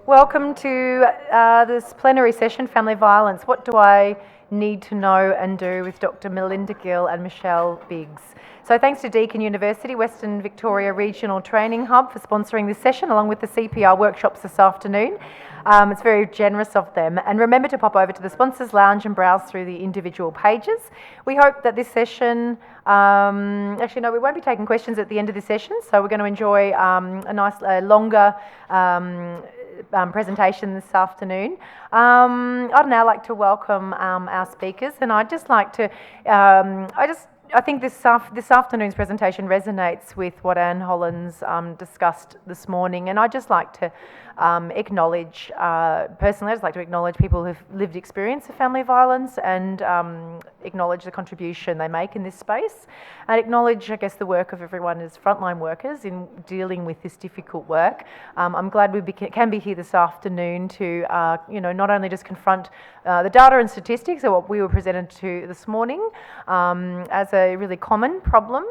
Welcome to this plenary session, Family Violence. What do I need to know and do, with Dr. Melinda Gill and Michelle Biggs. So thanks to Deakin University, Western Victoria Regional Training Hub, for sponsoring this session, along with the CPR workshops this afternoon. It's very generous of them. And remember to pop over to the Sponsors Lounge and browse through the individual pages. We hope that this session, actually no, we won't be taking questions at the end of this session, so we're going to enjoy a nice, longer presentation this afternoon. I'd now like to welcome our speakers, and I'd just like to, I think this afternoon's presentation resonates with what Anne Hollins discussed this morning, and I'd just like to acknowledge, personally, I'd just like to acknowledge people who've lived experience of family violence and acknowledge the contribution they make in this space, and acknowledge, I guess, the work of everyone as frontline workers in dealing with this difficult work. I'm glad we can be here this afternoon to, not only just confront the data and statistics of what we were presented to this morning as a really common problem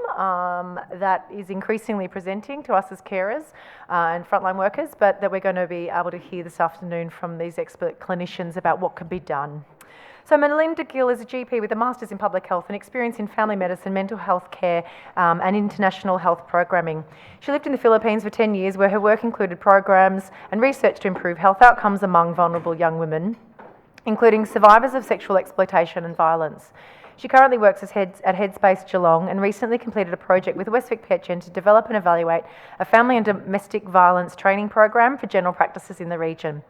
that is increasingly presenting to us as carers and frontline workers, but that we're going to be able to hear this afternoon from these expert clinicians about what can be done. So Melinda Gill is a GP with a Masters in Public Health and experience in family medicine, mental health care and international health programming. She lived in the Philippines for 10 years, where her work included programs and research to improve health outcomes among vulnerable young women, including survivors of sexual exploitation and violence. She currently works at Headspace Geelong and recently completed a project with Westvic PHN to develop and evaluate a family and domestic violence training program for general practices in the region.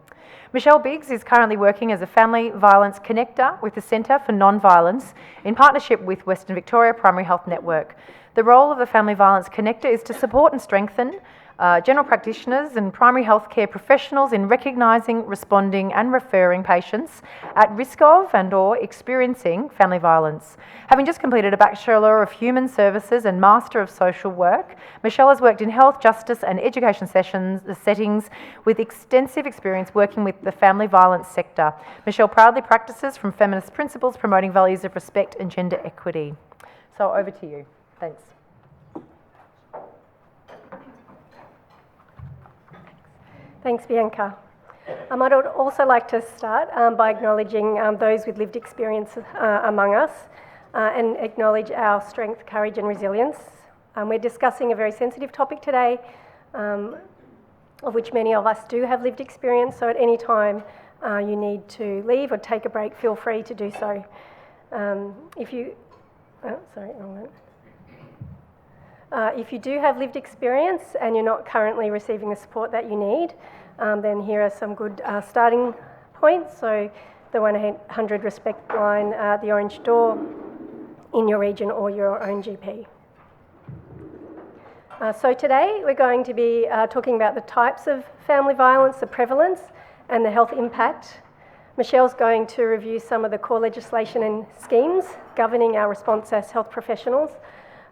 Michelle Biggs is currently working as a family violence connector with the Centre for Non-Violence in partnership with Western Victoria Primary Health Network. The role of the family violence connector is to support and strengthen general practitioners and primary health care professionals in recognising, responding and referring patients at risk of and or experiencing family violence. Having just completed a Bachelor of Human Services and Master of Social Work, Michelle has worked in health, justice and education settings with extensive experience working with the family violence sector. Michelle proudly practices from feminist principles, promoting values of respect and gender equity. So over to you. Thanks. Thanks, Bianca. I'd also like to start by acknowledging those with lived experience among us and acknowledge our strength, courage and resilience. We're discussing a very sensitive topic today, of which many of us do have lived experience, so at any time you need to leave or take a break, feel free to do so. If you do have lived experience and you're not currently receiving the support that you need, then here are some good starting points. So the 100 Respect line, the Orange Door in your region or your own GP. So today we're going to be talking about the types of family violence, the prevalence and the health impact. Michelle's going to review some of the core legislation and schemes governing our response as health professionals.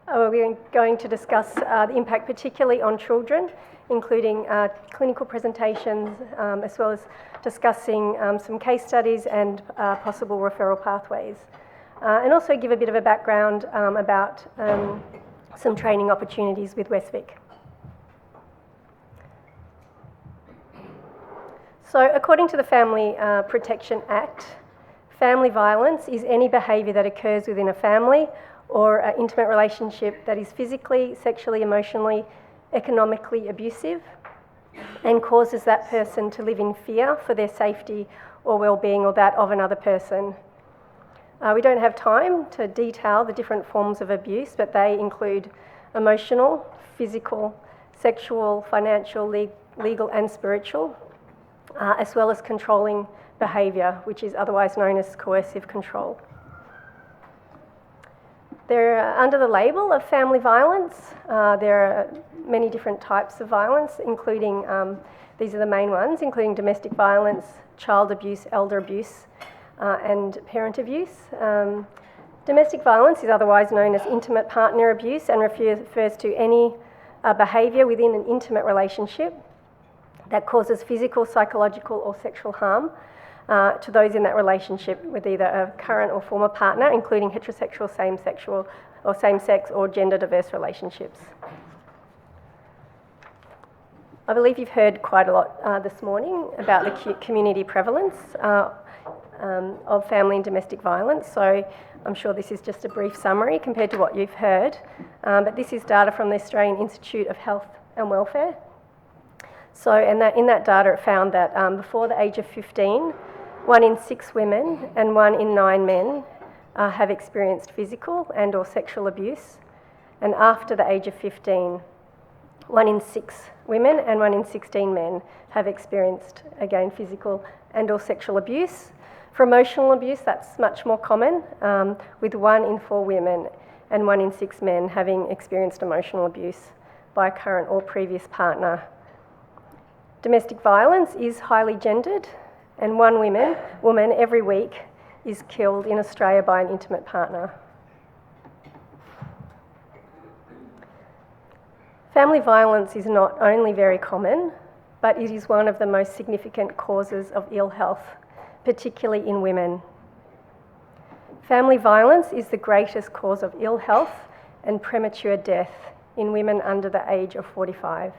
We're going to discuss the impact particularly on children, including clinical presentations, as well as discussing some case studies and possible referral pathways. And also give a bit of a background about some training opportunities with Westvic. So according to the Family Protection Act, family violence is any behaviour that occurs within a family or an intimate relationship that is physically, sexually, emotionally, economically abusive and causes that person to live in fear for their safety or well-being or that of another person. We don't have time to detail the different forms of abuse, but they include emotional, physical, sexual, financial, legal and spiritual, as well as controlling behaviour, which is otherwise known as coercive control. Under the label of family violence, there are many different types of violence, including, these are the main ones, including domestic violence, child abuse, elder abuse, and parent abuse. Domestic violence is otherwise known as intimate partner abuse and refers to any behaviour within an intimate relationship that causes physical, psychological or sexual harm to those in that relationship with either a current or former partner, including heterosexual, same-sex or gender diverse relationships. I believe you've heard quite a lot this morning about the community prevalence of family and domestic violence, so I'm sure this is just a brief summary compared to what you've heard, but this is data from the Australian Institute of Health and Welfare. So, and in that data it found that before the age of 15, 1 in 6 women and 1 in 9 men have experienced physical and or sexual abuse, and after the age of 15, 1 in 6 women and 1 in 16 men have experienced, again, physical and or sexual abuse. For emotional abuse, that's much more common, with 1 in 4 women and 1 in 6 men having experienced emotional abuse by a current or previous partner. Domestic violence is highly gendered, and 1 woman every week is killed in Australia by an intimate partner. Family violence is not only very common, but it is one of the most significant causes of ill health, particularly in women. Family violence is the greatest cause of ill health and premature death in women under the age of 45.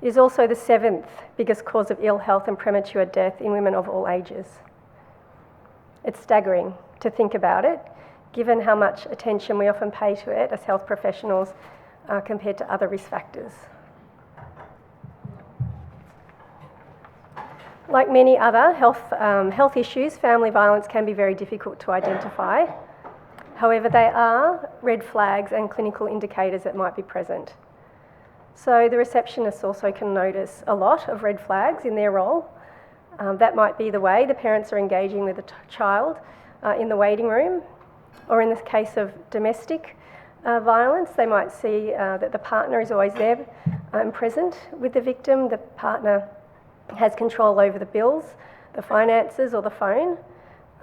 It is also the 7th biggest cause of ill health and premature death in women of all ages. It's staggering to think about it, given how much attention we often pay to it as health professionals compared to other risk factors. Like many other health issues, family violence can be very difficult to identify. However, there are red flags and clinical indicators that might be present. So the receptionists also can notice a lot of red flags in their role. That might be the way the parents are engaging with the child in the waiting room, or in the case of domestic violence, they might see that the partner is always there and present with the victim. The partner has control over the bills, the finances, or the phone.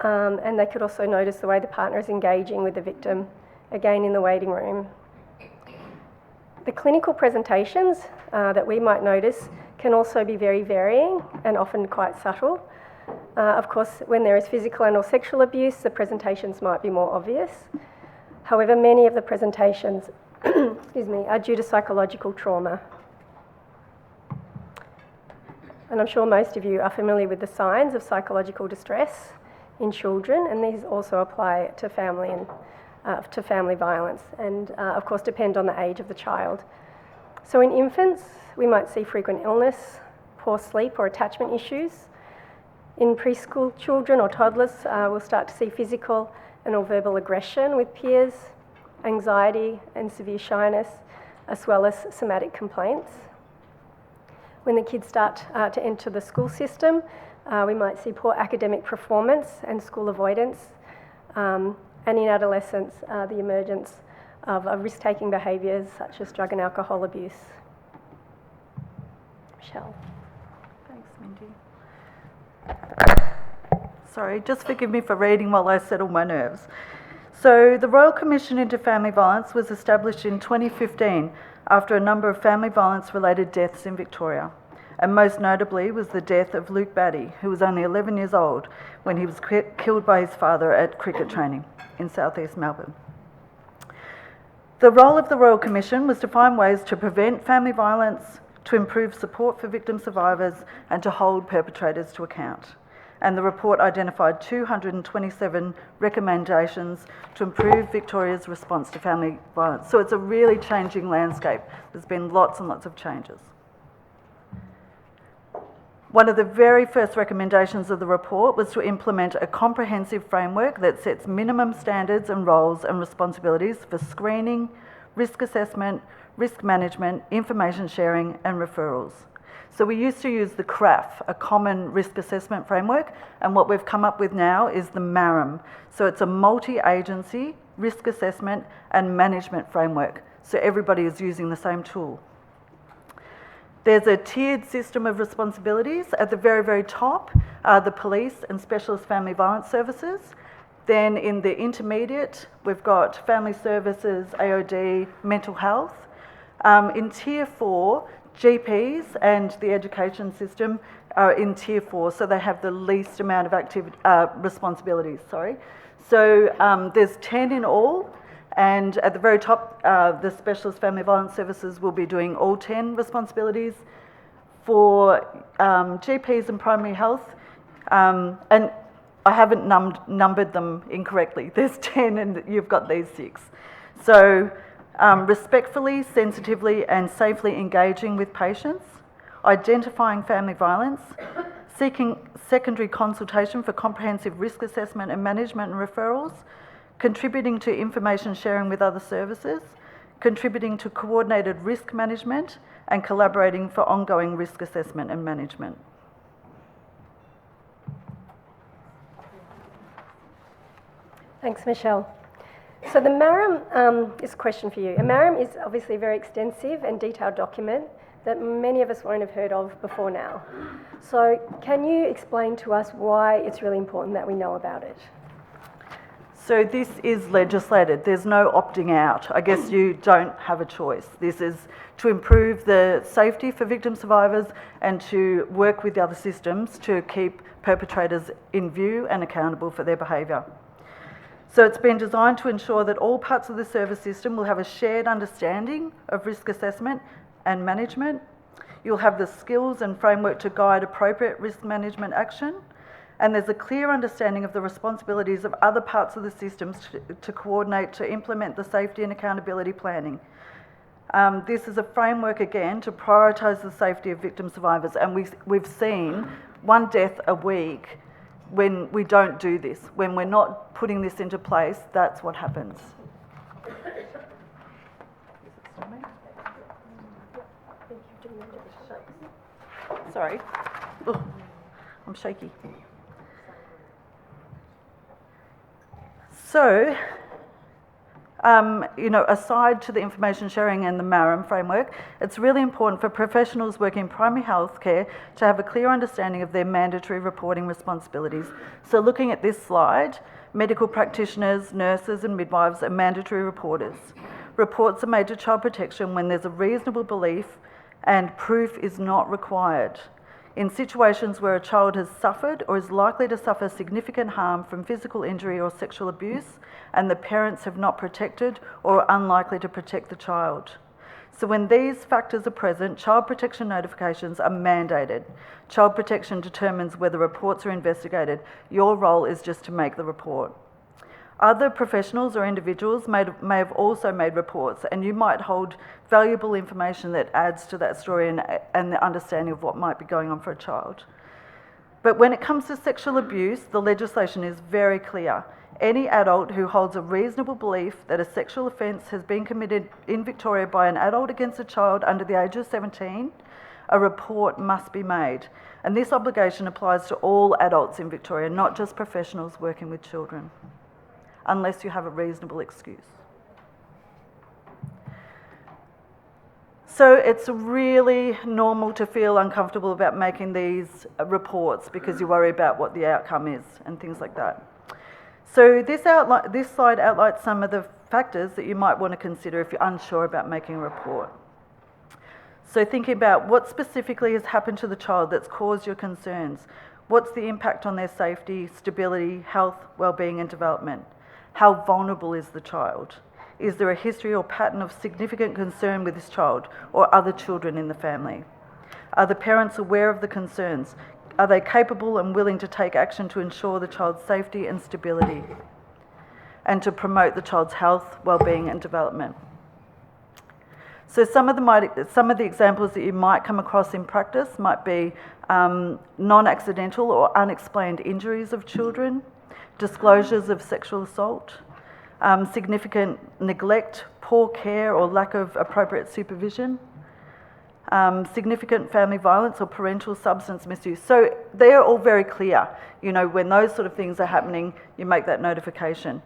And they could also notice the way the partner is engaging with the victim, again in the waiting room. The clinical presentations that we might notice can also be very varying and often quite subtle. Of course, when there is physical and or sexual abuse, the presentations might be more obvious. However, many of the presentations are due to psychological trauma. And I'm sure most of you are familiar with the signs of psychological distress in children, and these also apply to family and to family violence, and of course depend on the age of the child. So in infants, we might see frequent illness, poor sleep or attachment issues. In preschool children or toddlers, we'll start to see physical and or verbal aggression with peers, anxiety and severe shyness, as well as somatic complaints. When the kids start to enter the school system, we might see poor academic performance and school avoidance, and in adolescence, the emergence of risk-taking behaviours such as drug and alcohol abuse. Michelle. Thanks, Mindy. Sorry, just forgive me for reading while I settle my nerves. So the Royal Commission into Family Violence was established in 2015 after a number of family violence-related deaths in Victoria, and most notably was the death of Luke Batty, who was only 11 years old when he was killed by his father at cricket training in southeast Melbourne. The role of the Royal Commission was to find ways to prevent family violence, to improve support for victim survivors, and to hold perpetrators to account. And the report identified 227 recommendations to improve Victoria's response to family violence. So it's a really changing landscape. There's been lots and lots of changes. One of the very first recommendations of the report was to implement a comprehensive framework that sets minimum standards and roles and responsibilities for screening, risk assessment, risk management, information sharing and referrals. So we used to use the CRAF, a common risk assessment framework, and what we've come up with now is the MARAM. So it's a multi-agency risk assessment and management framework. So everybody is using the same tool. There's a tiered system of responsibilities. At the very, very top are the police and specialist family violence services. Then in the intermediate, we've got family services, AOD, mental health. In tier 4, GPs and the education system are in tier 4, so they have the least amount of responsibilities. So there's 10 in all. And at the very top, the Specialist Family Violence Services will be doing all 10 responsibilities. For GPs and primary health, and I haven't numbered them incorrectly. There's 10 and you've got these 6. So respectfully, sensitively and safely engaging with patients, identifying family violence, seeking secondary consultation for comprehensive risk assessment and management and referrals, contributing to information sharing with other services, contributing to coordinated risk management and collaborating for ongoing risk assessment and management. Thanks, Michelle. So the MARAM is a question for you. A MARAM is obviously a very extensive and detailed document that many of us won't have heard of before now. So can you explain to us why it's really important that we know about it? So this is legislated. There's no opting out. I guess you don't have a choice. This is to improve the safety for victim survivors and to work with the other systems to keep perpetrators in view and accountable for their behaviour. So it's been designed to ensure that all parts of the service system will have a shared understanding of risk assessment and management. You'll have the skills and framework to guide appropriate risk management action. And there's a clear understanding of the responsibilities of other parts of the systems to coordinate to implement the safety and accountability planning. This is a framework, again, to prioritise the safety of victim survivors. And we've seen 1 death a week when we don't do this. When we're not putting this into place, that's what happens. Sorry. Ugh, I'm shaky. So, aside to the information sharing and the MARAM framework, it's really important for professionals working in primary health care to have a clear understanding of their mandatory reporting responsibilities. So looking at this slide, medical practitioners, nurses and midwives are mandatory reporters. Reports are made to Child Protection when there's a reasonable belief and proof is not required. In situations where a child has suffered or is likely to suffer significant harm from physical injury or sexual abuse, and the parents have not protected or are unlikely to protect the child. So when these factors are present, Child Protection notifications are mandated. Child Protection determines whether reports are investigated. Your role is just to make the report. Other professionals or individuals may have also made reports, and you might hold valuable information that adds to that story and the understanding of what might be going on for a child. But when it comes to sexual abuse, the legislation is very clear. Any adult who holds a reasonable belief that a sexual offence has been committed in Victoria by an adult against a child under the age of 17, a report must be made. And this obligation applies to all adults in Victoria, not just professionals working with children, unless you have a reasonable excuse. So it's really normal to feel uncomfortable about making these reports because you worry about what the outcome is and things like that. So this slide outlines some of the factors that you might want to consider if you're unsure about making a report. So thinking about what specifically has happened to the child that's caused your concerns. What's the impact on their safety, stability, health, well-being and development? How vulnerable is the child? Is there a history or pattern of significant concern with this child or other children in the family? Are the parents aware of the concerns? Are they capable and willing to take action to ensure the child's safety and stability and to promote the child's health, well-being and development? So some of the examples that you might come across in practice might be non-accidental or unexplained injuries of children, disclosures of sexual assault, significant neglect, poor care or lack of appropriate supervision, significant family violence or parental substance misuse. So they're all very clear. When those sort of things are happening, you make that notification.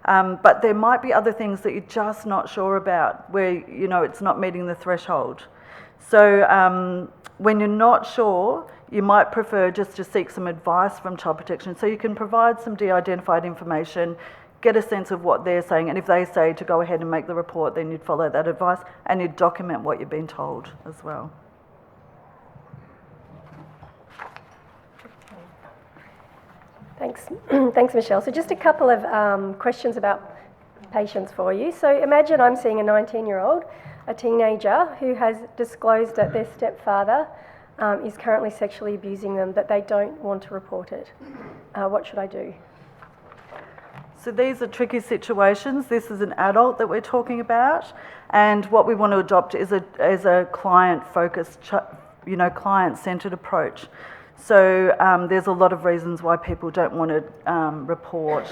But there might be other things that you're just not sure about where, it's not meeting the threshold. So when you're not sure, you might prefer just to seek some advice from Child Protection. So you can provide some de-identified information, get a sense of what they're saying, and if they say to go ahead and make the report, then you'd follow that advice and you'd document what you've been told as well. Thanks. Thanks, Michelle. So just a couple of questions about patients for you. So imagine I'm seeing a 19-year-old, a teenager, who has disclosed that their stepfather is currently sexually abusing them, that they don't want to report it. What should I do? So these are tricky situations. This is an adult that we're talking about, and what we want to adopt is a client-focused, client-centred approach. So there's a lot of reasons why people don't want to report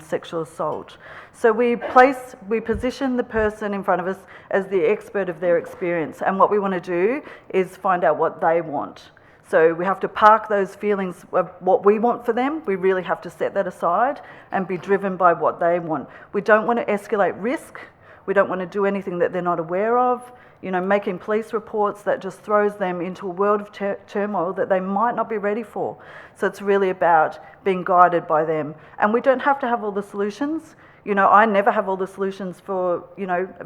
sexual assault. So we position the person in front of us as the expert of their experience, and what we want to do is find out what they want. So we have to park those feelings of what we want for them. We really have to set that aside and be driven by what they want. We don't want to escalate risk. We don't want to do anything that they're not aware of. Making police reports, that just throws them into a world of turmoil that they might not be ready for. So it's really about being guided by them. And we don't have to have all the solutions. I never have all the solutions for,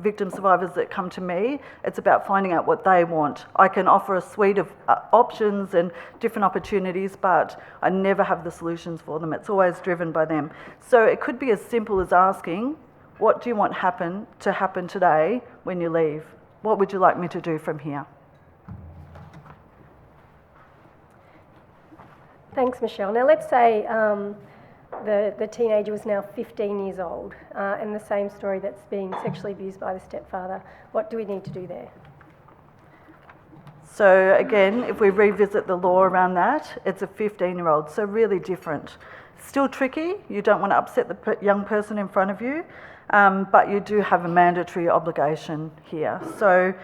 victim survivors that come to me. It's about finding out what they want. I can offer a suite of options and different opportunities, but I never have the solutions for them. It's always driven by them. So it could be as simple as asking, what do you want to happen today when you leave? What would you like me to do from here? Thanks, Michelle. Now let's say the teenager was now 15 years old, and the same story, that's being sexually abused by the stepfather. What do we need to do there? So again, if we revisit the law around that, it's a 15-year-old, so really different. Still tricky. You don't want to upset the young person in front of you, but you do have a mandatory obligation here. So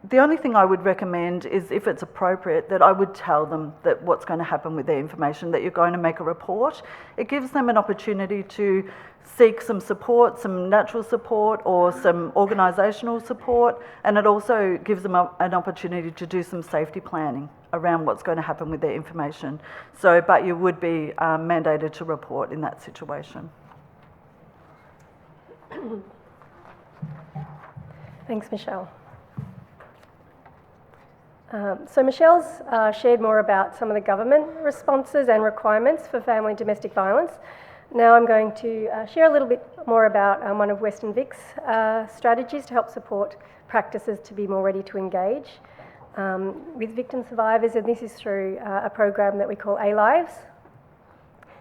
the only thing I would recommend is, if it's appropriate, that I would tell them that what's going to happen with their information, that you're going to make a report. It gives them an opportunity to seek some support, some natural support or some organisational support, and it also gives them an opportunity to do some safety planning around what's going to happen with their information. So, but you would be mandated to report in that situation. Thanks, Michelle. So Michelle's shared more about some of the government responses and requirements for family and domestic violence. Now I'm going to share a little bit more about one of Western Vic's strategies to help support practices to be more ready to engage with victim survivors, and this is through a program that we call A-Lives.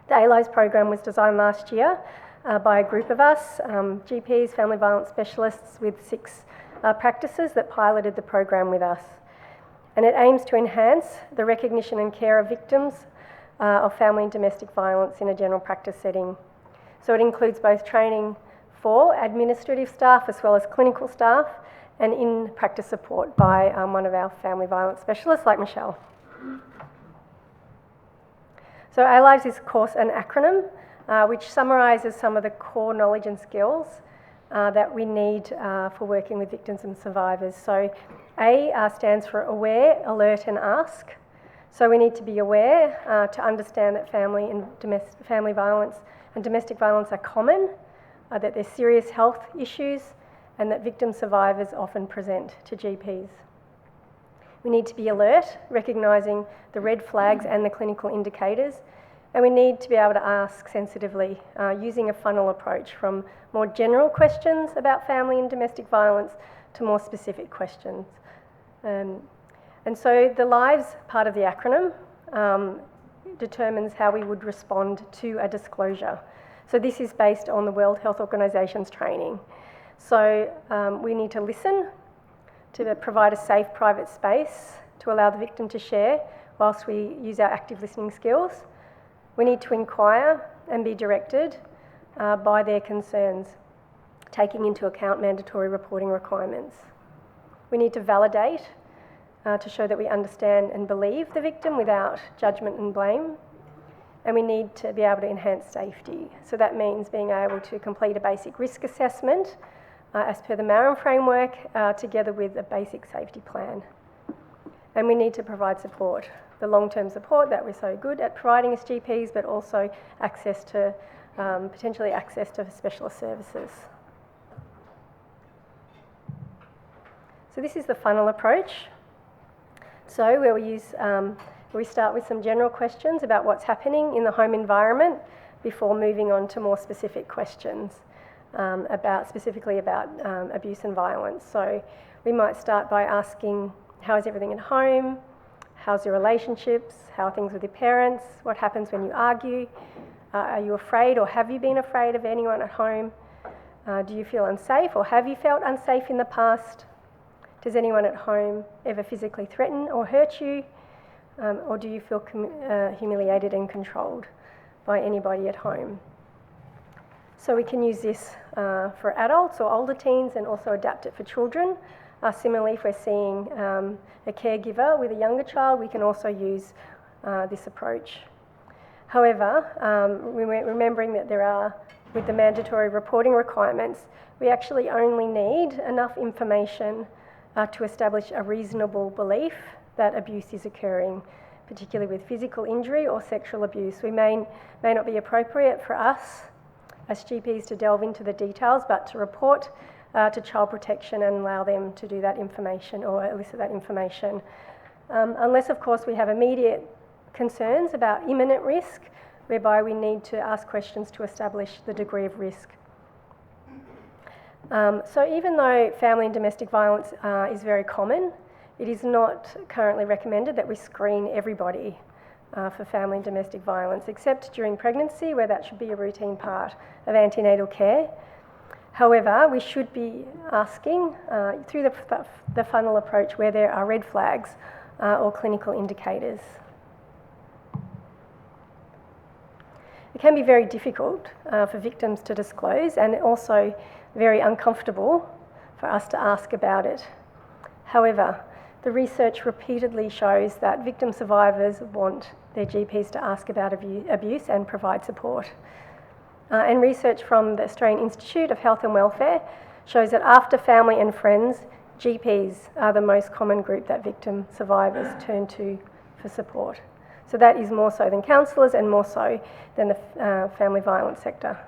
The A-Lives program was designed last year by a group of us, GPs, family violence specialists, with 6 practices that piloted the program with us. And it aims to enhance the recognition and care of victims of family and domestic violence in a general practice setting. So it includes both training for administrative staff as well as clinical staff, and in-practice support by one of our family violence specialists like Michelle. So A-Lives is, of course, an acronym which summarises some of the core knowledge and skills that we need for working with victims and survivors. So A stands for aware, alert and ask. So we need to be aware to understand that family violence and domestic violence are common, that there's serious health issues, and that victim survivors often present to GPs. We need to be alert, recognising the red flags and the clinical indicators, and we need to be able to ask sensitively using a funnel approach from more general questions about family and domestic violence to more specific questions. And so the lives part of the acronym determines how we would respond to a disclosure. So this is based on the World Health Organisation's training. So we need to listen, to provide a safe private space to allow the victim to share whilst we use our active listening skills. We need to inquire and be directed by their concerns, taking into account mandatory reporting requirements. We need to validate to show that we understand and believe the victim without judgment and blame. And we need to be able to enhance safety. So that means being able to complete a basic risk assessment as per the Marin framework, together with a basic safety plan. And we need to provide support, the long-term support that we're so good at providing as GPs, but also access to, potentially access to specialist services. So this is the funnel approach. So where we start with some general questions about what's happening in the home environment, before moving on to more specific questions specifically about abuse and violence. So we might start by asking, how is everything at home? How's your relationships? How are things with your parents? What happens when you argue? Are you afraid or have you been afraid of anyone at home? Do you feel unsafe or have you felt unsafe in the past? Does anyone at home ever physically threaten or hurt you? Or do you feel humiliated and controlled by anybody at home? So we can use this for adults or older teens and also adapt it for children. Similarly, if we're seeing a caregiver with a younger child, we can also use this approach. However, remembering that there are, with the mandatory reporting requirements, we actually only need enough information to establish a reasonable belief that abuse is occurring, particularly with physical injury or sexual abuse. We may not be appropriate for us as GPs to delve into the details, but to report to child protection and allow them to do that information or elicit that information. Unless, of course, we have immediate concerns about imminent risk, whereby we need to ask questions to establish the degree of risk. So even though family and domestic violence is very common, it is not currently recommended that we screen everybody for family and domestic violence, except during pregnancy, where that should be a routine part of antenatal care. However, we should be asking through the funnel approach where there are red flags or clinical indicators. It can be very difficult for victims to disclose and also very uncomfortable for us to ask about it. However, the research repeatedly shows that victim survivors want their GPs to ask about abuse and provide support. And research from the Australian Institute of Health and Welfare shows that after family and friends, GPs are the most common group that victim survivors turn to for support. So that is more so than counsellors and more so than the family violence sector.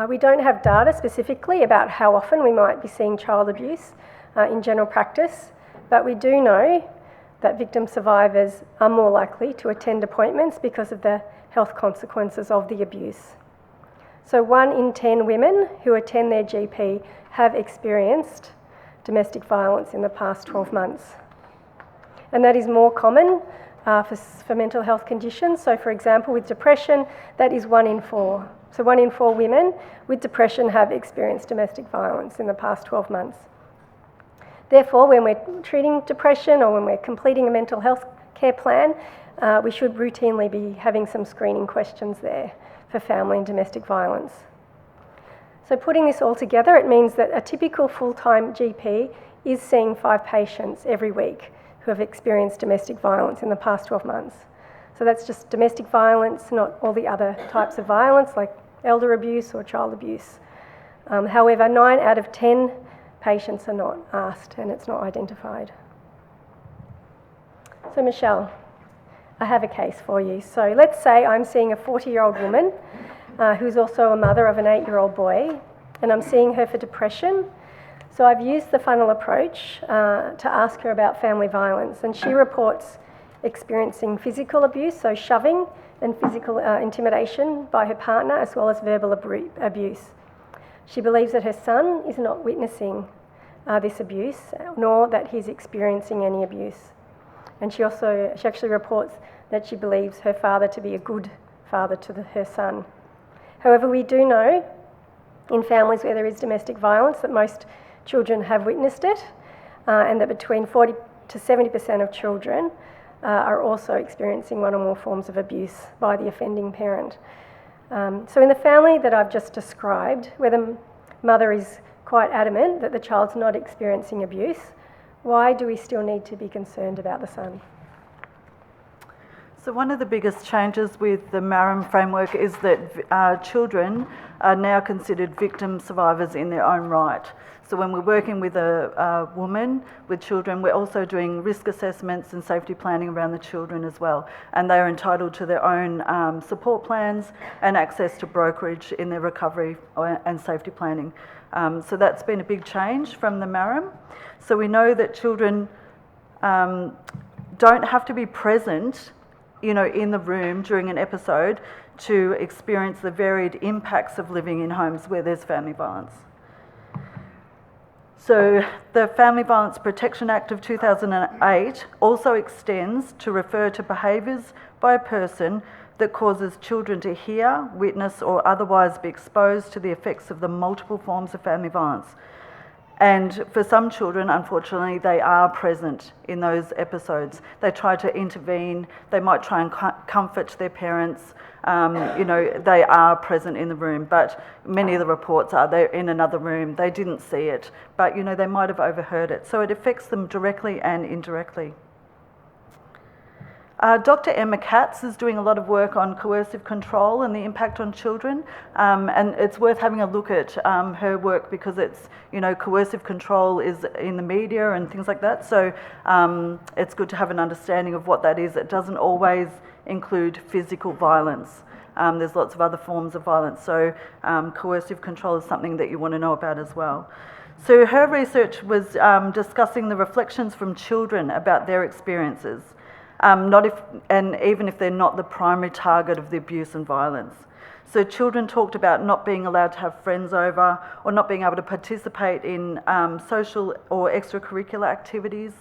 We don't have data specifically about how often we might be seeing child abuse in general practice, but we do know that victim survivors are more likely to attend appointments because of the health consequences of the abuse. So 1 in 10 women who attend their GP have experienced domestic violence in the past 12 months. And that is more common for mental health conditions. So for example, with depression, that is 1 in 4. So 1 in 4 women with depression have experienced domestic violence in the past 12 months. Therefore, when we're treating depression or when we're completing a mental health care plan, we should routinely be having some screening questions there for family and domestic violence. So putting this all together, it means that a typical full-time GP is seeing 5 patients every week who have experienced domestic violence in the past 12 months. So that's just domestic violence, not all the other types of violence like elder abuse or child abuse. However, 9 out of 10 patients are not asked and it's not identified. So Michelle, I have a case for you. So let's say I'm seeing a 40-year-old woman who's also a mother of an 8-year-old boy, and I'm seeing her for depression. So I've used the funnel approach to ask her about family violence, and she reports experiencing physical abuse, so shoving and physical intimidation by her partner, as well as verbal abuse. She believes that her son is not witnessing this abuse, nor that he's experiencing any abuse. And she actually reports that she believes her father to be a good father to her son. However, we do know in families where there is domestic violence that most children have witnessed it, and that between 40 to 70% of children are also experiencing 1 or more forms of abuse by the offending parent. So in the family that I've just described, where the mother is quite adamant that the child's not experiencing abuse, why do we still need to be concerned about the son? So one of the biggest changes with the MARAM framework is that children are now considered victim survivors in their own right. So when we're working with a woman with children, we're also doing risk assessments and safety planning around the children as well. And they are entitled to their own support plans and access to brokerage in their recovery and safety planning. So that's been a big change from the MARAM. So we know that children don't have to be present in the room during an episode to experience the varied impacts of living in homes where there's family violence. So the Family Violence Protection Act of 2008 also extends to refer to behaviours by a person that causes children to hear, witness or otherwise be exposed to the effects of the multiple forms of family violence. And for some children, unfortunately, they are present in those episodes. They try to intervene, they might try and comfort their parents, they are present in the room, but many of the reports are they're in another room, they didn't see it, but they might have overheard it. So it affects them directly and indirectly. Dr. Emma Katz is doing a lot of work on coercive control and the impact on children, and it's worth having a look at her work because it's, coercive control is in the media and things like that, so it's good to have an understanding of what that is. It doesn't always include physical violence. There's lots of other forms of violence, so coercive control is something that you want to know about as well. So her research was discussing the reflections from children about their experiences. Even if they're not the primary target of the abuse and violence. So children talked about not being allowed to have friends over or not being able to participate in social or extracurricular activities.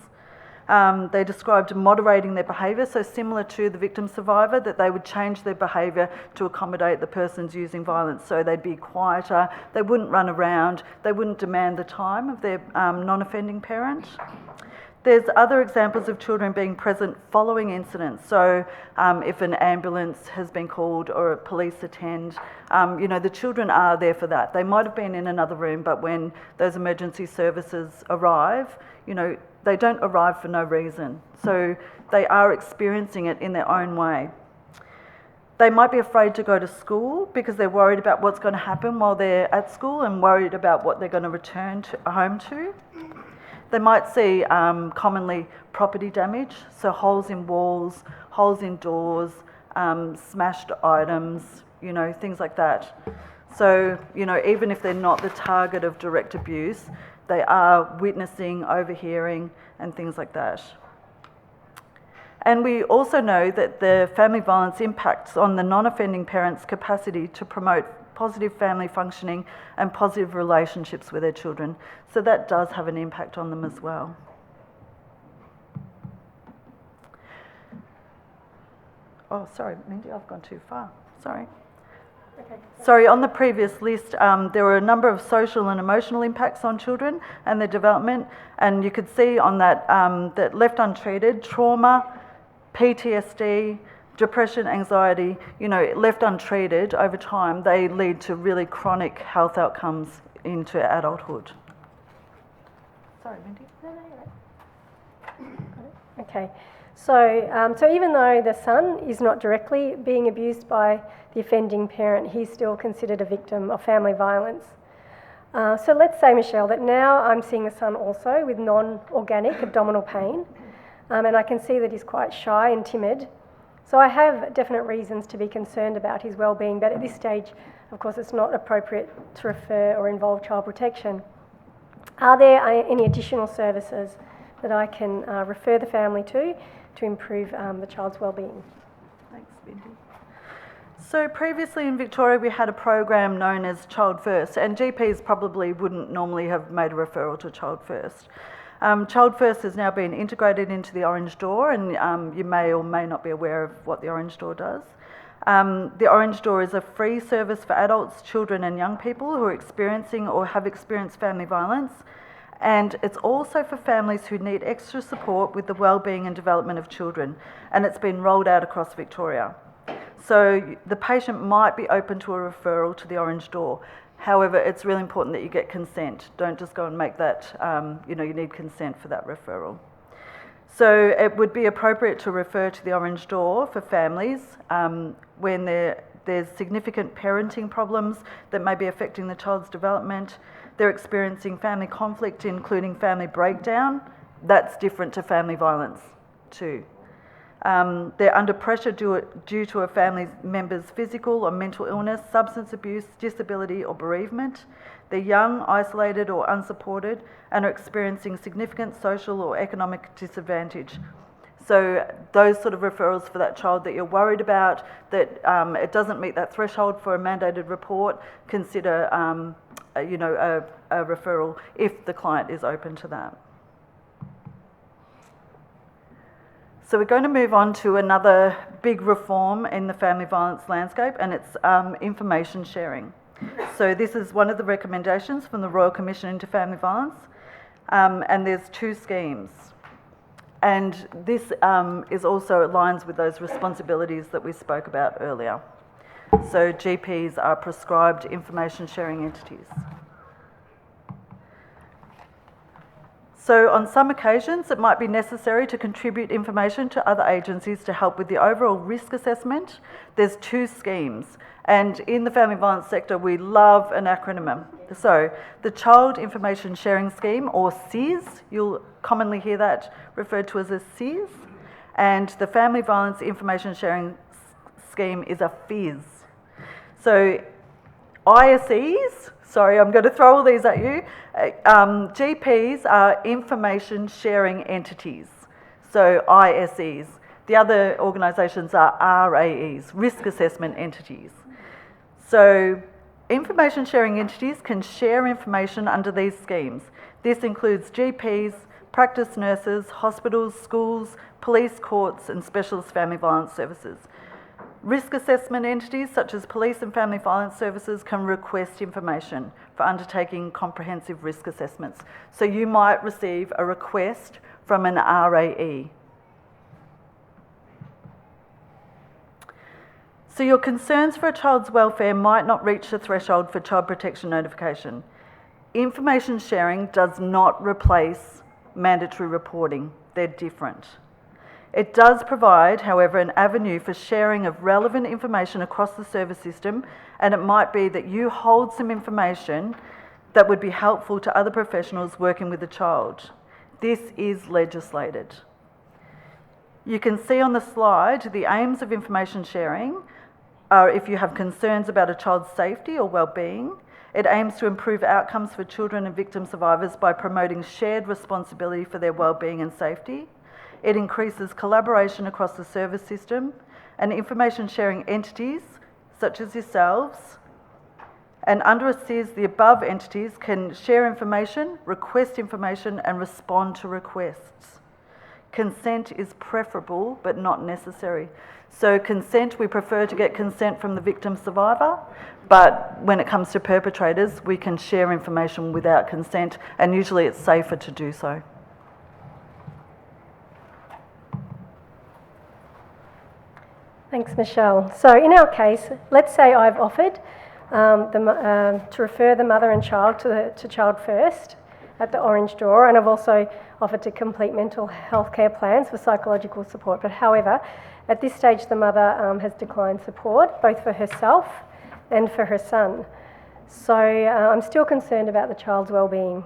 They described moderating their behaviour, so similar to the victim survivor, that they would change their behaviour to accommodate the persons using violence. So they'd be quieter, they wouldn't run around, they wouldn't demand the time of their non-offending parent. There's other examples of children being present following incidents. So if an ambulance has been called or police attend, the children are there for that. They might have been in another room, but when those emergency services arrive, they don't arrive for no reason. So they are experiencing it in their own way. They might be afraid to go to school because they're worried about what's going to happen while they're at school and worried about what they're going to return home to. They might see commonly property damage, so holes in walls, holes in doors, smashed items, things like that. So, even if they're not the target of direct abuse, they are witnessing, overhearing, and things like that. And we also know that the family violence impacts on the non-offending parent's capacity to promote positive family functioning and positive relationships with their children. So that does have an impact on them as well. Oh, sorry, Mindy, I've gone too far. Sorry. Okay. Sorry, on the previous list, there were a number of social and emotional impacts on children and their development, and you could see on that that left untreated, trauma, PTSD, depression, anxiety, left untreated over time, they lead to really chronic health outcomes into adulthood. Sorry, Mindy. No, you're right. Okay. So even though the son is not directly being abused by the offending parent, he's still considered a victim of family violence. So let's say, Michelle, that now I'm seeing the son also with non-organic abdominal pain, and I can see that he's quite shy and timid. So I have definite reasons to be concerned about his well-being, but at this stage, of course, it's not appropriate to refer or involve child protection. Are there any additional services that I can refer the family to improve the child's well-being? Thanks, Mindy. So previously in Victoria, we had a program known as Child First, and GPs probably wouldn't normally have made a referral to Child First. Child First has now been integrated into the Orange Door, and you may or may not be aware of what the Orange Door does. The Orange Door is a free service for adults, children and young people who are experiencing or have experienced family violence, and it's also for families who need extra support with the wellbeing and development of children, and it's been rolled out across Victoria. So the patient might be open to a referral to the Orange Door. However, it's really important that you get consent. Don't just go and make that, you need consent for that referral. So it would be appropriate to refer to the Orange Door for families when there's significant parenting problems that may be affecting the child's development. They're experiencing family conflict, including family breakdown. That's different to family violence too. They're under pressure due to a family member's physical or mental illness, substance abuse, disability or bereavement. They're young, isolated or unsupported and are experiencing significant social or economic disadvantage. So those sort of referrals for that child that you're worried about, that it doesn't meet that threshold for a mandated report, consider a referral if the client is open to that. So we're going to move on to another big reform in the family violence landscape, and it's information sharing. So this is one of the recommendations from the Royal Commission into Family Violence, and there's 2 schemes. And this is also aligns with those responsibilities that we spoke about earlier. So GPs are prescribed information sharing entities. So on some occasions, it might be necessary to contribute information to other agencies to help with the overall risk assessment. There's 2 schemes. And in the family violence sector, we love an acronym. So the Child Information Sharing Scheme, or CIS, you'll commonly hear that referred to as a CIS. And the Family Violence Information Sharing Scheme is a FIS. So ISEs, sorry, I'm going to throw all these at you. GPs are information sharing entities, so ISEs. The other organisations are RAEs, risk assessment entities. So information sharing entities can share information under these schemes. This includes GPs, practice nurses, hospitals, schools, police, courts and specialist family violence services. Risk assessment entities such as police and family violence services can request information for undertaking comprehensive risk assessments. So you might receive a request from an RAE. So your concerns for a child's welfare might not reach the threshold for child protection notification. Information sharing does not replace mandatory reporting. They're different. It does provide, however, an avenue for sharing of relevant information across the service system, and it might be that you hold some information that would be helpful to other professionals working with the child. This is legislated. You can see on the slide the aims of information sharing are if you have concerns about a child's safety or well-being. It aims to improve outcomes for children and victim survivors by promoting shared responsibility for their well-being and safety. It increases collaboration across the service system, and information sharing entities, such as yourselves, and under a CIS, the above entities can share information, request information, and respond to requests. Consent is preferable, but not necessary. So consent, we prefer to get consent from the victim survivor, but when it comes to perpetrators, we can share information without consent, and usually it's safer to do so. Thanks, Michelle. So in our case, let's say I've offered to refer the mother and child to Child First at the Orange Door, and I've also offered to complete mental health care plans for psychological support. But however, at this stage, the mother has declined support, both for herself and for her son. So I'm still concerned about the child's well-being.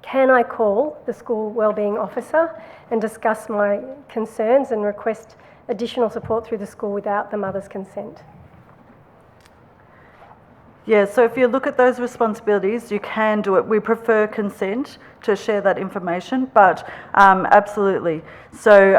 Can I call the school wellbeing officer and discuss my concerns and request additional support through the school without the mother's consent? Yeah, so if you look at those responsibilities, you can do it. We prefer consent to share that information, but absolutely. So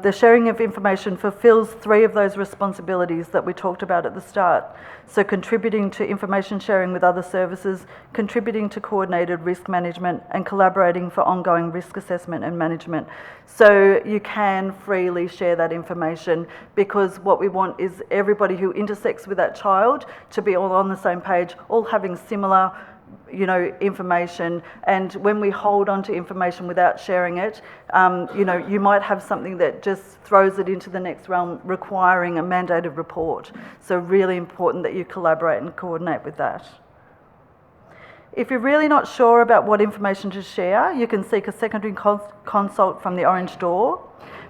the sharing of information fulfills 3 of those responsibilities that we talked about at the start. So contributing to information sharing with other services, contributing to coordinated risk management, and collaborating for ongoing risk assessment and management. So you can freely share that information, because what we want is everybody who intersects with that child to be all on the same page, all having similar information. And when we hold on to information without sharing it, you might have something that just throws it into the next realm requiring a mandated report. So really important that you collaborate and coordinate with that. If you're really not sure about what information to share, you can seek a secondary consult from the Orange Door.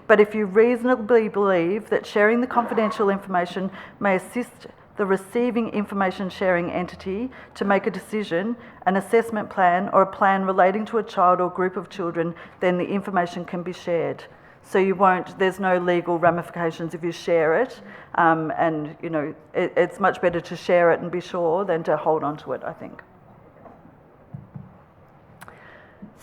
But if you reasonably believe that sharing the confidential information may assist the receiving information sharing entity to make a decision, an assessment plan, or a plan relating to a child or group of children, then the information can be shared. So there's no legal ramifications if you share it, and it's much better to share it and be sure than to hold on to it, I think.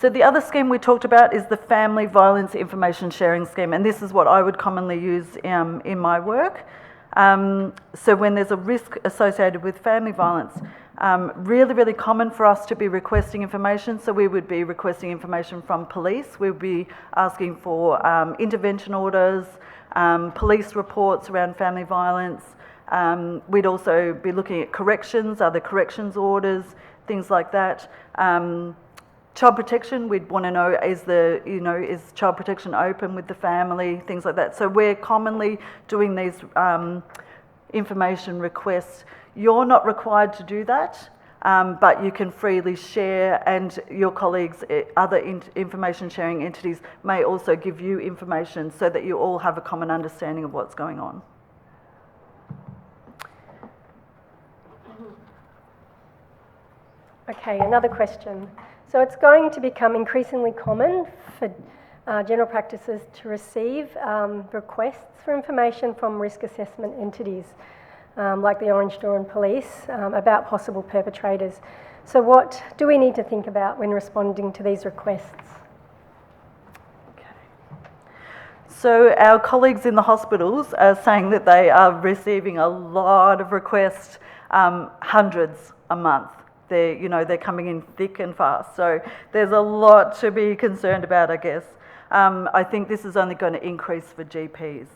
So the other scheme we talked about is the Family Violence Information Sharing Scheme, and this is what I would commonly use in my work. So when there's a risk associated with family violence, really common for us to be requesting information. So we would be requesting information from police. We would be asking for intervention orders, police reports around family violence. We'd also be looking at corrections, other corrections orders, things like that. Child protection, we'd want to know, is child protection open with the family, things like that. So we're commonly doing these information requests. You're not required to do that, but you can freely share, and your colleagues, other information sharing entities may also give you information so that you all have a common understanding of what's going on. Okay, another question. So it's going to become increasingly common for general practices to receive requests for information from risk assessment entities like the Orange Door and Police about possible perpetrators. So what do we need to think about when responding to these requests? So our colleagues in the hospitals are saying that they are receiving a lot of requests, hundreds a month. They're coming in thick and fast. So there's a lot to be concerned about, I guess. I think this is only going to increase for GPs.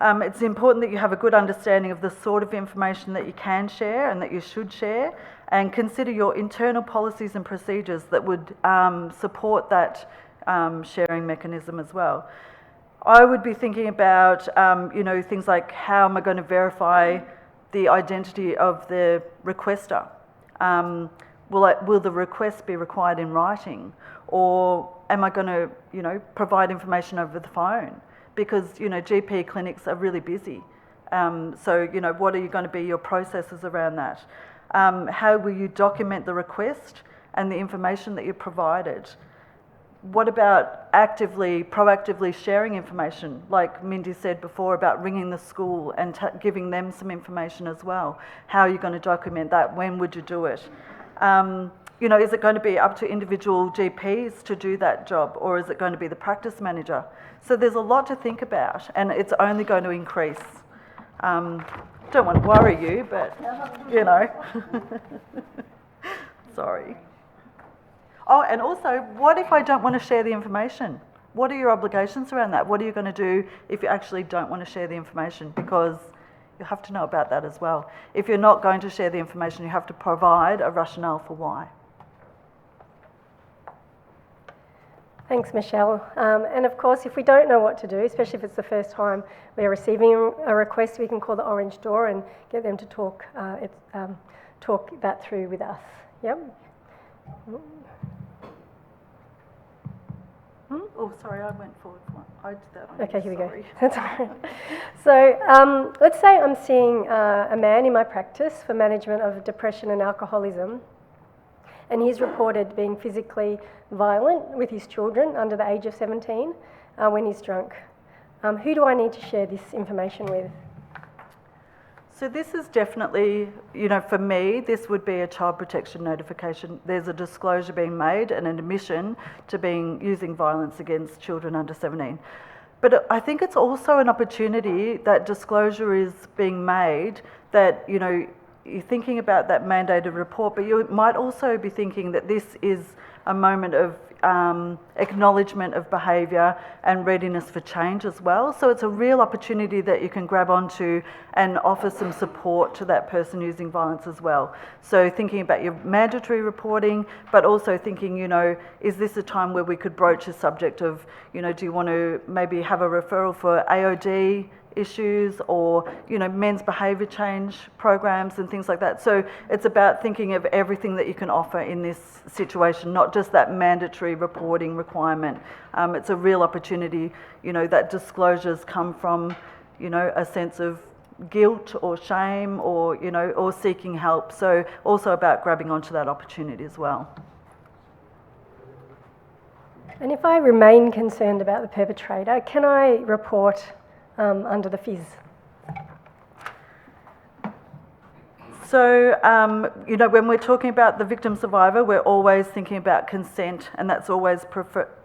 It's important that you have a good understanding of the sort of information that you can share and that you should share, and consider your internal policies and procedures that would support that sharing mechanism as well. I would be thinking about, things like, how am I going to verify the identity of the requester? Will the request be required in writing, or am I going to, provide information over the phone? Because, GP clinics are really busy. So, what are you going to be your processes around that? How will you document the request and the information that you provided? What about proactively sharing information, like Mindy said before about ringing the school and giving them some information as well? How are you going to document that? When would you do it? Is it going to be up to individual GPs to do that job, or is it going to be the practice manager? So there's a lot to think about, and it's only going to increase. Don't want to worry you, but, sorry. Oh, and also, what if I don't want to share the information? What are your obligations around that? What are you going to do if you actually don't want to share the information? Because you have to know about that as well. If you're not going to share the information, you have to provide a rationale for why. Thanks, Michelle. And of course, if we don't know what to do, especially if it's the first time we're receiving a request, we can call the Orange Door and get them to talk that through with us. Yep. Oh, sorry, I went forward one. I did that one. Okay, here we go. Sorry. That's all right. So let's say I'm seeing a man in my practice for management of depression and alcoholism, and he's reported being physically violent with his children under the age of 17 when he's drunk. Who do I need to share this information with? So this is definitely, for me, this would be a child protection notification. There's a disclosure being made and an admission to using violence against children under 17. But I think it's also an opportunity that disclosure is being made, that, you're thinking about that mandated report, but you might also be thinking that this is a moment of acknowledgement of behaviour and readiness for change as well. So it's a real opportunity that you can grab onto and offer some support to that person using violence as well. So thinking about your mandatory reporting, but also thinking, is this a time where we could broach the subject of, do you want to maybe have a referral for AOD issues, or men's behaviour change programs and things like that. So it's about thinking of everything that you can offer in this situation, not just that mandatory reporting requirement. It's a real opportunity, that disclosures come from, a sense of guilt or shame, or seeking help. So also about grabbing onto that opportunity as well. And if I remain concerned about the perpetrator, can I report under the FIS? So, you know, when we're talking about the victim survivor, we're always thinking about consent, and that's always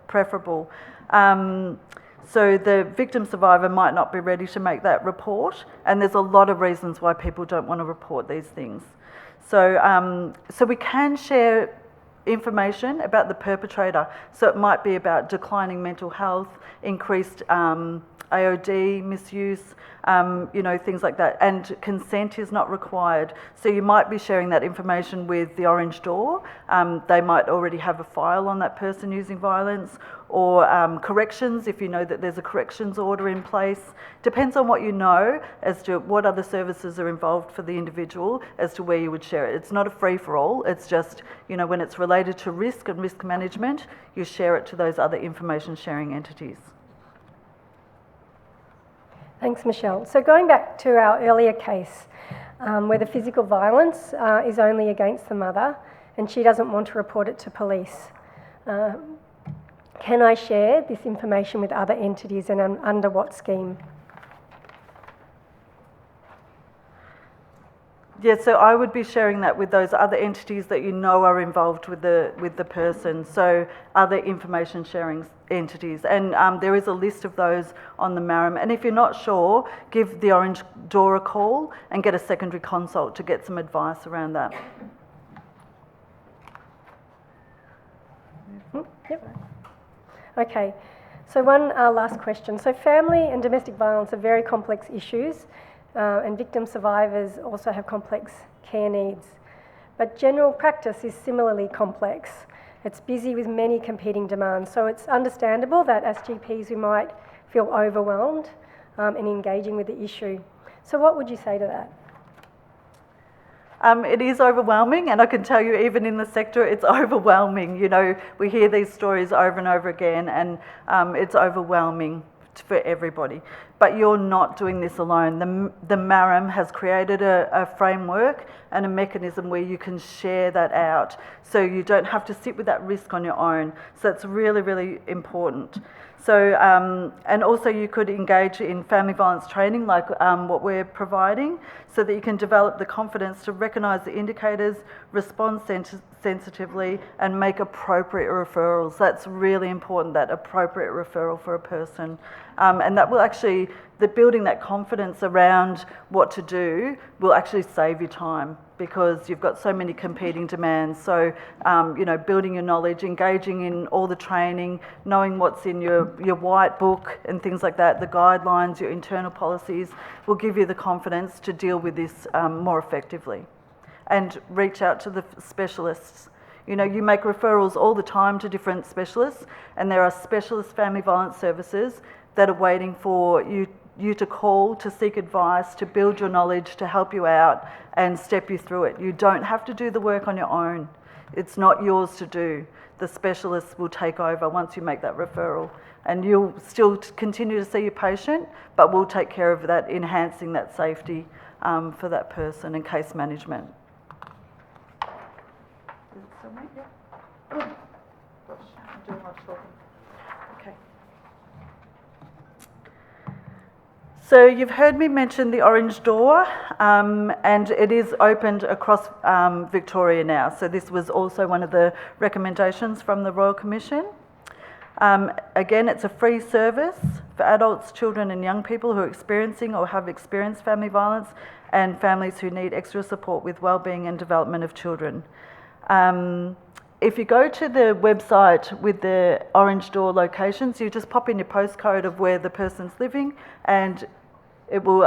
preferable. So the victim survivor might not be ready to make that report, and there's a lot of reasons why people don't want to report these things. So, so we can share information about the perpetrator. So it might be about declining mental health, increased AOD misuse, you know, things like that. And consent is not required. So you might be sharing that information with the Orange Door. They might already have a file on that person using violence, or corrections if you know that there's a corrections order in place. Depends on what you know as to what other services are involved for the individual as to where you would share it. It's not a free-for-all, it's just, you know, when it's related to risk and risk management, you share it to those other information sharing entities. Thanks, Michelle. So going back to our earlier case, where the physical violence is only against the mother and she doesn't want to report it to police, can I share this information with other entities, and under what scheme? Yeah, so I would be sharing that with those other entities that you know are involved with the person, so other information sharing entities. And there is a list of those on the MARAM. And if you're not sure, give the Orange Door a call and get a secondary consult to get some advice around that. Yep. Okay, so one last question. So family and domestic violence are very complex issues, and victim survivors also have complex care needs. But general practice is similarly complex. It's busy with many competing demands, so it's understandable that as GPs we might feel overwhelmed in engaging with the issue. So what would you say to that? It is overwhelming, and I can tell you even in the sector it's overwhelming. You know, we hear these stories over and over again, and it's overwhelming for everybody. But you're not doing this alone. The MARAM has created a framework and a mechanism where you can share that out, so you don't have to sit with that risk on your own. So it's really, really important. So, and also you could engage in family violence training like what we're providing, so that you can develop the confidence to recognise the indicators, respond sensitively, and make appropriate referrals. That's really important, that appropriate referral for a person. And that will actually, building that confidence around what to do will actually save you time, because you've got so many competing demands. So, you know, building your knowledge, engaging in all the training, knowing what's in your white book and things like that, the guidelines, your internal policies, will give you the confidence to deal with this more effectively. And reach out to the specialists. You know, you make referrals all the time to different specialists, and there are specialist family violence services that are waiting for you to call, to seek advice, to build your knowledge, to help you out and step you through it. You don't have to do the work on your own. It's not yours to do. The specialists will take over once you make that referral, and you'll still continue to see your patient, but we'll take care of that, enhancing that safety for that person and case management. Okay. So you've heard me mention the Orange Door, and it is opened across Victoria now. So this was also one of the recommendations from the Royal Commission. Again, it's a free service for adults, children and young people who are experiencing or have experienced family violence, and families who need extra support with wellbeing and development of children. If you go to the website with the Orange Door locations, you just pop in your postcode of where the person's living, and it will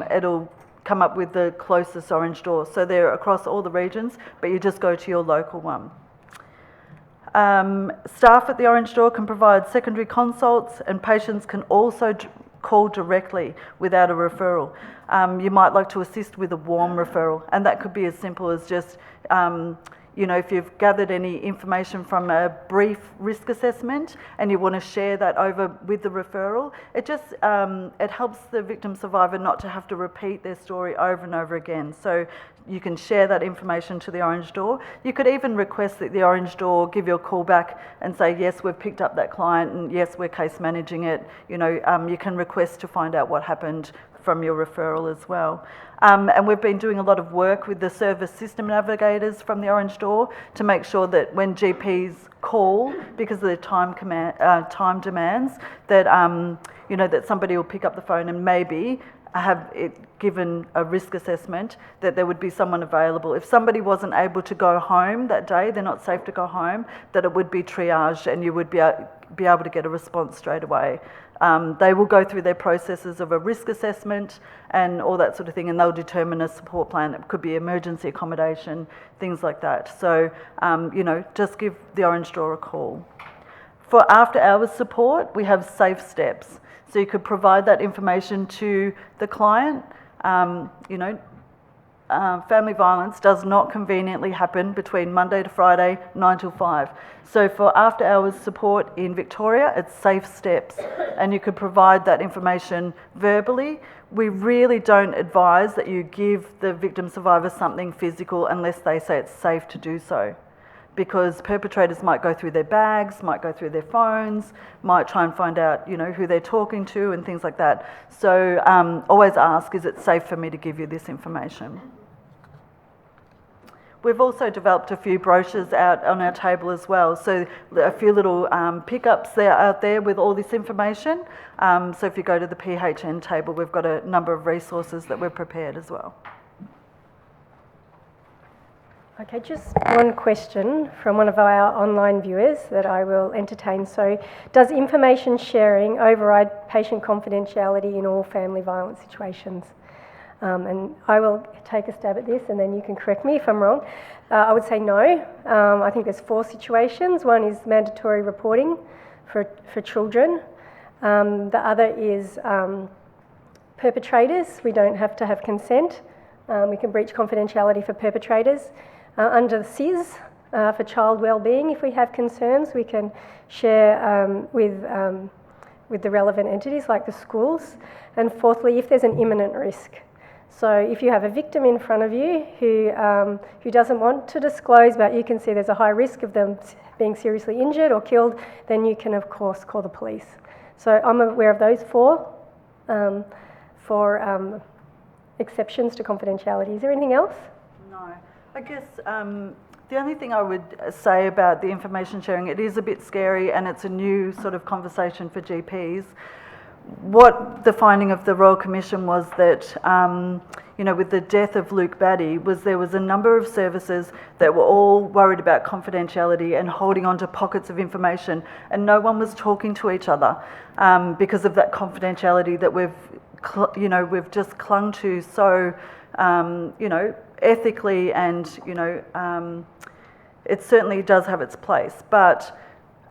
it'll come up with the closest Orange Door. So they're across all the regions, but you just go to your local one. Staff at the Orange Door can provide secondary consults, and patients can also call directly without a referral. You might like to assist with a warm referral, and that could be as simple as just you know, if you've gathered any information from a brief risk assessment and you want to share that over with the referral, it just it helps the victim survivor not to have to repeat their story over and over again. So you can share that information to the Orange Door. You could even request that the Orange Door give you a call back and say, yes, we've picked up that client, and yes, we're case managing it. You know, you can request to find out what happened from your referral as well. And we've been doing a lot of work with the service system navigators from the Orange Door to make sure that when GPs call, because of their time demands, that that somebody will pick up the phone and maybe have it given a risk assessment, that there would be someone available. If somebody wasn't able to go home that day, they're not safe to go home, that it would be triaged and you would be able to get a response straight away. They will go through their processes of a risk assessment and all that sort of thing, and they'll determine a support plan. It could be emergency accommodation, things like that. So, just give the Orange Door a call. For after hours support, we have safe steps. So you could provide that information to the client. Family violence does not conveniently happen between Monday to Friday, 9 till 5. So for after hours support in Victoria, it's safe steps, and you could provide that information verbally. We really don't advise that you give the victim survivor something physical unless they say it's safe to do so, because perpetrators might go through their bags, might go through their phones, might try and find out, who they're talking to and things like that. So always ask, is it safe for me to give you this information? We've also developed a few brochures out on our table as well. So a few little pickups there out there with all this information. So if you go to the PHN table, we've got a number of resources that we're prepared as well. Okay, just one question from one of our online viewers that I will entertain. So, does information sharing override patient confidentiality in all family violence situations? And I will take a stab at this, and then you can correct me if I'm wrong. I would say no. I think there's 4 situations. One is mandatory reporting for children. The other is perpetrators. We don't have to have consent. We can breach confidentiality for perpetrators. Under the SIS, for child wellbeing, if we have concerns, we can share with the relevant entities like the schools. And fourthly, if there's an imminent risk. So if you have a victim in front of you who doesn't want to disclose, but you can see there's a high risk of them being seriously injured or killed, then you can, of course, call the police. So I'm aware of those 4 exceptions to confidentiality. Is there anything else? No. I guess the only thing I would say about the information sharing, it is a bit scary and it's a new sort of conversation for GPs. What the finding of the Royal Commission was that, with the death of Luke Batty, there was a number of services that were all worried about confidentiality and holding on to pockets of information, and no one was talking to each other because of that confidentiality that we've just clung to so, ethically, and it certainly does have its place. But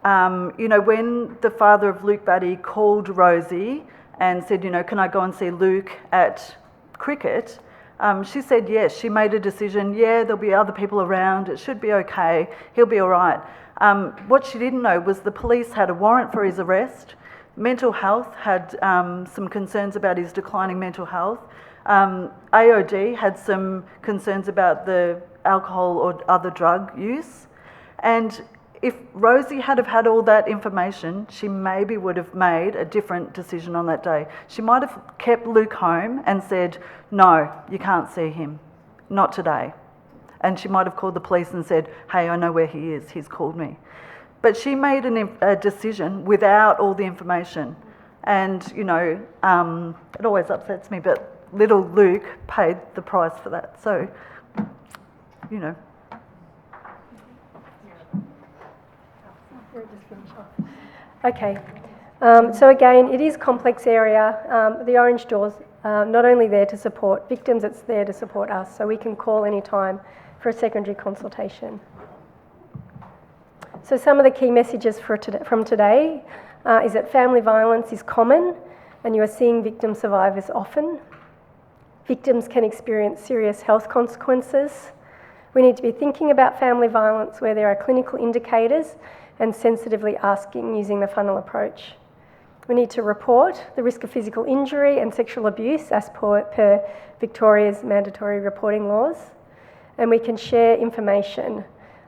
when the father of Luke Batty called Rosie and said, can I go and see Luke at cricket? She said yes. She made a decision. Yeah, there'll be other people around. It should be okay. He'll be all right. What she didn't know was the police had a warrant for his arrest. Mental health had some concerns about his declining mental health. AOD had some concerns about the alcohol or other drug use. And if Rosie had have had all that information, she maybe would have made a different decision on that day. She might have kept Luke home and said, no, you can't see him, not today. And she might have called the police and said, hey, I know where he is, he's called me. But she made a decision without all the information. And, it always upsets me, but little Luke paid the price for that. So, Okay. So again, it is a complex area. The Orange Door's not only there to support victims, it's there to support us. So we can call any time for a secondary consultation. So some of the key messages from today is that family violence is common and you are seeing victim survivors often. Victims can experience serious health consequences. We need to be thinking about family violence where there are clinical indicators and sensitively asking using the funnel approach. We need to report the risk of physical injury and sexual abuse as per Victoria's mandatory reporting laws. And we can share information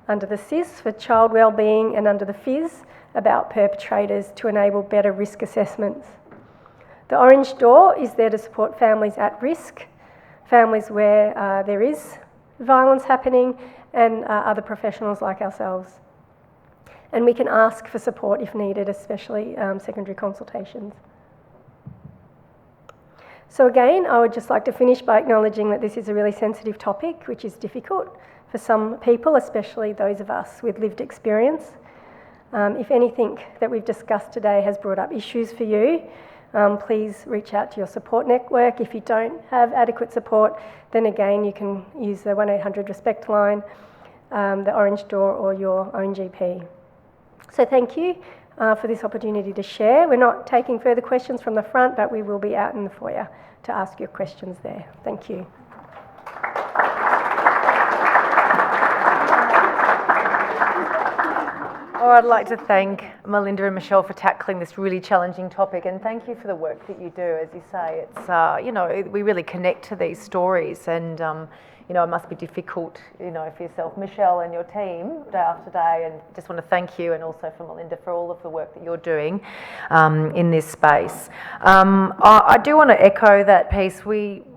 under the SIS for child wellbeing and under the FIS about perpetrators to enable better risk assessments. The Orange Door is there to support families at risk, families where there is violence happening, and other professionals like ourselves. And we can ask for support if needed, especially secondary consultations. So again, I would just like to finish by acknowledging that this is a really sensitive topic, which is difficult for some people, especially those of us with lived experience. If anything that we've discussed today has brought up issues for you, please reach out to your support network. If you don't have adequate support, then again, you can use the 1-800 RESPECT line, the Orange Door, or your own GP. So thank you for this opportunity to share. We're not taking further questions from the front, but we will be out in the foyer to ask your questions there. Thank you. Oh, I'd like to thank Melinda and Michelle for tackling this really challenging topic, and thank you for the work that you do. As you say, it's we really connect to these stories, and it must be difficult, for yourself, Michelle, and your team day after day. And just want to thank you, and also for Melinda, for all of the work that you're doing in this space. I do want to echo that piece.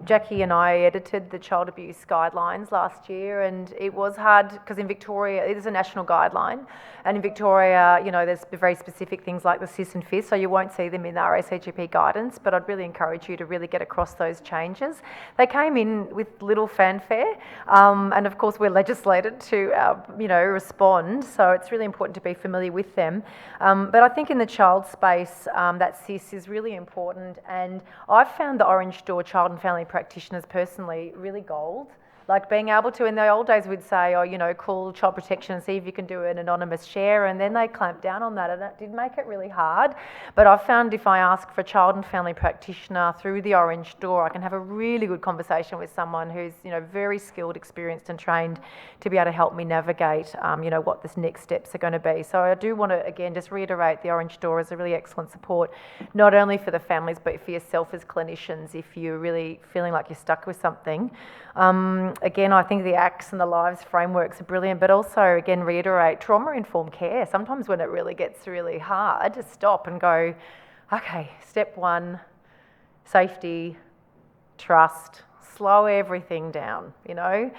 Jackie and I edited the child abuse guidelines last year, and it was hard because in Victoria it is a national guideline, and in Victoria, there's very specific things like the SIS and FIS, so you won't see them in the RACGP guidance, but I'd really encourage you to really get across those changes. They came in with little fanfare, and of course we're legislated to, respond, so it's really important to be familiar with them. But I think in the child space, that SIS is really important, and I've found the Orange Door Child and Family practitioners personally really gold. Like being able to, in the old days we'd say, call child protection and see if you can do an anonymous share, and then they clamped down on that, and it did make it really hard. But I've found if I ask for a child and family practitioner through the Orange Door, I can have a really good conversation with someone who's, very skilled, experienced and trained to be able to help me navigate, what the next steps are going to be. So I do want to, again, just reiterate the Orange Door is a really excellent support, not only for the families, but for yourself as clinicians if you're really feeling like you're stuck with something. Again, I think the ACTS and the LIVES frameworks are brilliant, but also, again, reiterate trauma-informed care. Sometimes when it really gets really hard, to stop and go, okay, step one, safety, trust, slow everything down, and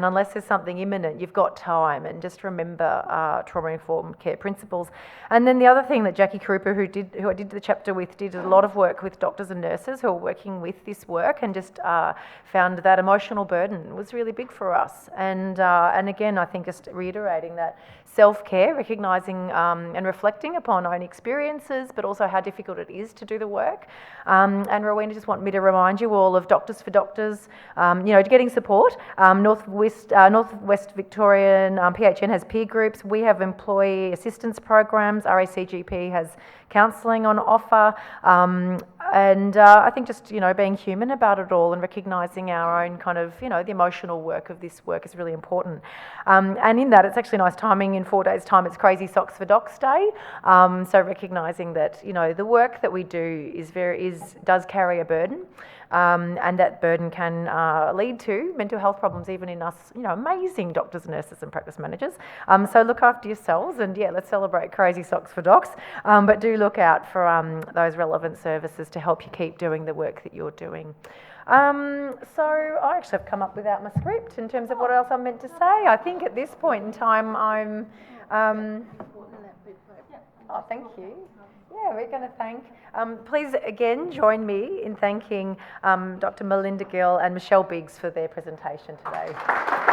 unless there's something imminent, you've got time, and just remember trauma-informed care principles. And then the other thing that Jackie Krupa, who I did the chapter with, did a lot of work with doctors and nurses who are working with this work, and just found that emotional burden was really big for us. And again, I think just reiterating that self-care, recognising and reflecting upon own experiences, but also how difficult it is to do the work. And Rowena just wanted me to remind you all of Doctors for Doctors, getting support. Northwest Victorian PHN has peer groups. We have employee assistance programs. RACGP has counselling on offer. And I think just, being human about it all and recognising our own kind of, the emotional work of this work is really important. And in that, it's actually nice timing. In 4 days' time, it's Crazy Socks for Docs Day. So recognising that, the work that we do does carry a burden. And that burden can lead to mental health problems even in us, amazing doctors, nurses and practice managers. So look after yourselves, and let's celebrate Crazy Socks for Docs, but do look out for those relevant services to help you keep doing the work that you're doing. So I actually have come up without my script in terms of what else I'm meant to say. I think at this point in time I'm... oh, thank you. Yeah, we're going to thank... please, again, join me in thanking Dr. Melinda Gill and Michelle Biggs for their presentation today.